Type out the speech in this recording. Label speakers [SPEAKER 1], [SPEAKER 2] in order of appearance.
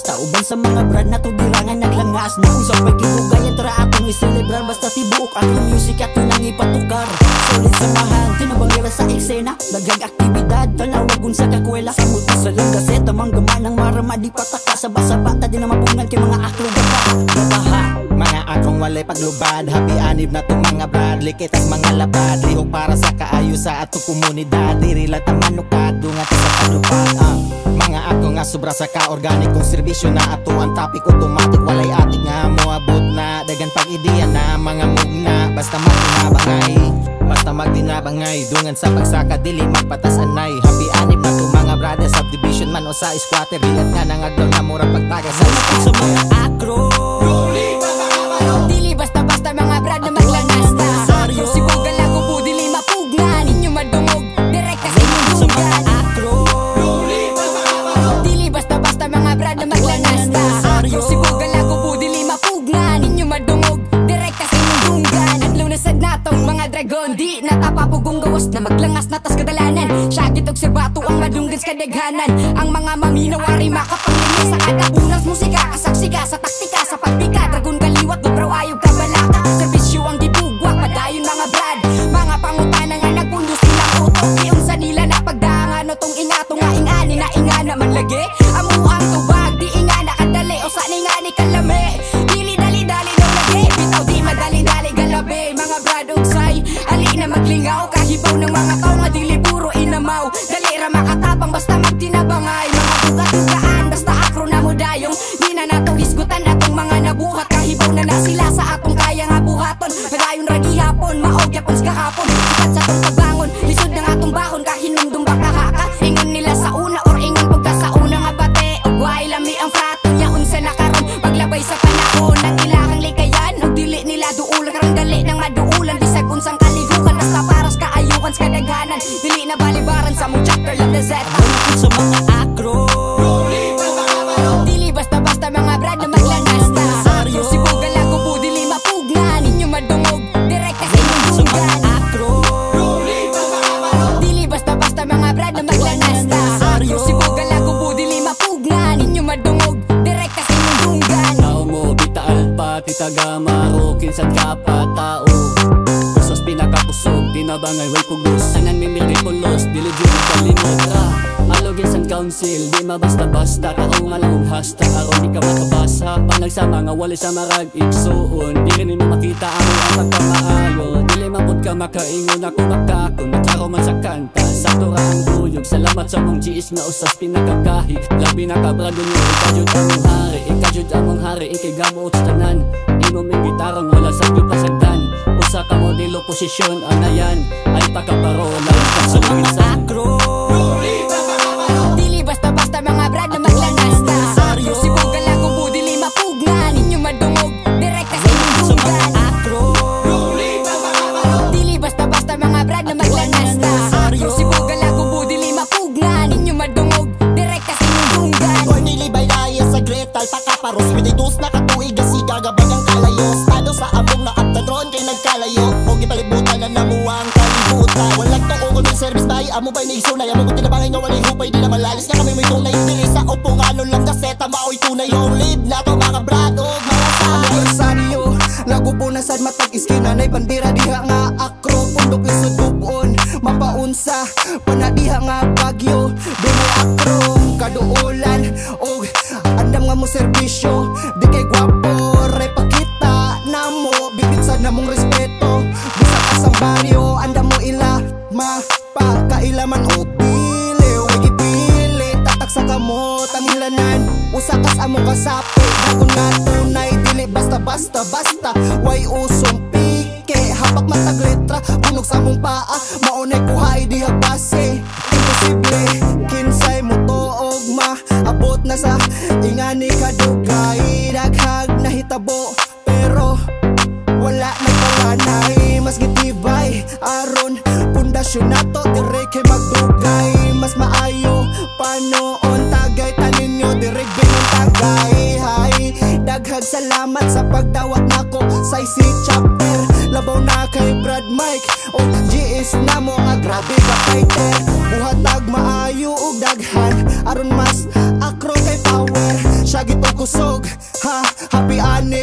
[SPEAKER 1] basta uban sa mga brad na tudirangan naglangas na usap pa'y kinugayan tara atong iselebrar basta tibuok ang music at yun ang ipatukar solid samahan tinabangira sa eksena daghang aktibidad talawagun sa kakwela sa multi sa langgaset amang gaman ng marama di pataka sa basa-bata di na mapungan kay mga aklo gabaha
[SPEAKER 2] mga akong walay paglubad happy anib na tong mga brad likit at mga labad lihok para sa kaayo sa atong komunidad diri lang ta manukado nga sa kalupad mga ako nga sobra sa ka-organikong serbisyo na ato ang topic automatic walay atik nga moabot na dagan pag-ideya na mga mugna basta magtinabangay dungan sa pagsaka dili magpatasanay happy anib na to mga brothers subdivision man o sa squatter dilat nga nangadlaw na mura pagtaga sa
[SPEAKER 1] mga akro
[SPEAKER 3] dili basta-basta mga brad na maglangas na akro si bugal ako po dili mapugnan inyo madungog direct kasi mga akro dili basta-basta mga brad na maglangas na akro si bugal ako po dili mapugnan inyo madungog direct kasi mundunggan at lunasad natong mga dragon di natapapugong gawas na maglangas na tas kadalanan syagit og serbato ang madunggan sa kadaghanan ang mga maminawari makapanglinis sa kada unang musika kasaksika sa taktika sa pagbika dragon kaliwat dobraw ayog kabalaka serbisyo ang gibugwa padayon mga brad mga pangutana nga nagpundo silang utok iunsa nila na pagdangan o tong ingato nga ingani na ingana man lagi amo ang tubag di ingana kadali o sa ningani kalame dili dali-dali no lagi bitaw di madali-dali galabi mga brad ugsay ali na maglingaw kahibaw ng mga tao nga dili puro inamaw dali ra makatapang basta magtinabangay mga bugat-bugaan basta akro na mo dayong di na nato hisgutan atong mga nabuhat kahibaw na sila sa atong kaya nga buhaton padayon ra gihapon maog yapon sa kahapon sikat sa atong pagbangon lisod ng atong bahon kahinumdum baka haka ingon nila sa una or ingon pagka sa una nga bate ug way lami ang frato nya unsa na karon paglabay sa panahon ang ilahang likayan ug dili nila duulan karang dali nang maduulan bisag unsang kalihukan basta paras kaayukan sa kadaghanan dili na balibaran sa mong chapter lang na zeta
[SPEAKER 1] sa mga akro
[SPEAKER 3] dili basta-basta mga brad na maglangas na akro si bugal ako po dili mapugnan inyo madungog direct kasi mundunggan
[SPEAKER 1] akro
[SPEAKER 3] dili basta-basta mga brad na maglangas na akro si bugal ako po dili mapugnan inyo madungog direct kasi mundunggan
[SPEAKER 4] tao mo bitaal pa titagamaro kinsan ka pa tao pusos pinakapusog tinabangay way puglos tanan mimili pulos dili dili kalimot alogin sa council di mabasta-basta taong malong hasta aron di ka makabasa panagsama nga wali sa marag igsuon di rin mo makita ang pagkamaayo dili mapod ka makaingon ako makakon maklaro man sa kanta sa turang buyog salamat sa mong GS nga usas pinakagahi labi na kabrado nyo ikajud among hari ikigamot sa tanan imo may gitarang wala sa pasagdan usa ka modelo posisyon anayan ay pagkaparola sa minsan
[SPEAKER 1] akro
[SPEAKER 3] dili basta-basta mga brad na maglangas na akro si bugal ako po dili mapugnan inyo madungog direct kasi mundunggan
[SPEAKER 1] akro
[SPEAKER 3] dili basta-basta mga brad na maglangas na akro si bugal ako po dili mapugnan inyo madungog direct kasi mundunggan
[SPEAKER 2] or nilibay daya sa gretal pakaparos pinitus na katuig asiga gabagang kalayo estado sa among na atadron kay nagkalayo o gipalibutan na namuang kalibutan walang tuong ng service bay amo bay naisunay amo kung tinabangay nga walay hupay di na malalis nga kami may tunay dili sa upunganon lang kaseta maoy tunay yung lead na to mga brad o mga
[SPEAKER 5] anibersaryo lago po na sad matag iskina nay bandera diha nga akro pundok lisod gubon mapaunsa panadiha nga bagyo dunay akro kaduulan og andam nga mo serbisyo di kay gwapo repakita namo bibit sad namong respeto bisag asang baryo andam mo ila mapakailaman o pili way gipili tatak sa kamot ang ilanan usakas among kasapi dagon nga tunay dili basta-basta way usong pike hapak matag letra bunog sa among paa maunay kuhay diha base imposible kinsay mo tuog maabot na sa ingani kadugay daghag nahitabo pero wala nagpalanay mas gitibay aron pundasyon nato dire kay magdugay mas maayo panoon tagay tanin nyo dire binon tagay hay daghag salamat sa pagdawat nako sa IC chapter labaw na kay Brad Mike o GS na mo nga grabe ka fighter buhatag maayo ug daghan aron mas akro kay power siya lagi to kusog. Ha, happy ani